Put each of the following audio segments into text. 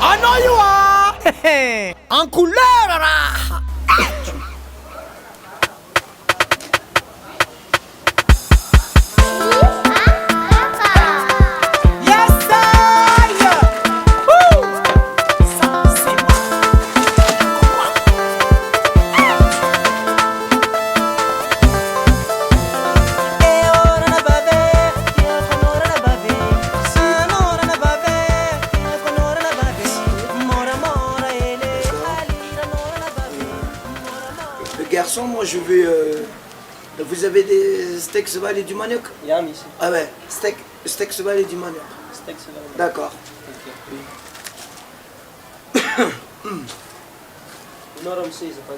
Ano io en couleur raha. Yes sir. Woo. Ça c'est moi. Garçon, moi je veux. Vous avez des steaks cheval et du manioc? Yam ici. Ah ouais, steak cheval et du manioc. Steak cheval. D'accord. Non, Ramsey, c'est pas.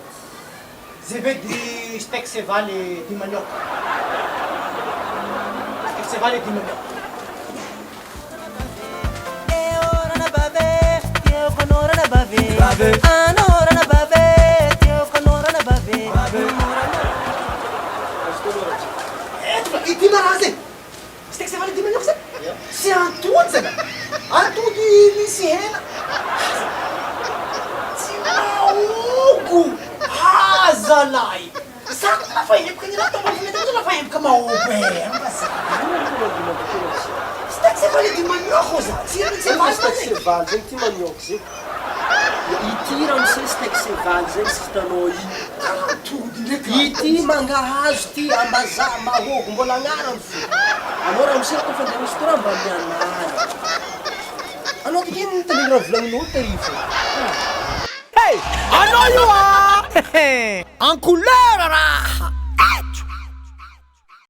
Je veux du steak cheval et du manioc. Steak cheval et du manioc. Iti marase. Steak cheval et du manioc, c'est un tout, ça. Un tout du lycéen. Sinaogo! Hazalay! Sakto na fahim ka nila ito. Pag-inito na fahim ka mauwi. Ang basa. Steak cheval et du manioc, Sino nagseval Steak cheval, zay ty manioc zay. Ity Ramsey steak cheval zay sitanao iny. Ity mangahazo ty ambazaha mahogo mbola agnarany fo. Anao Ramsey koa fa andeha restaurant mba mianara. Anao tikiny nitalingra volagninao tarifo. Hey, ano io en couleur raha.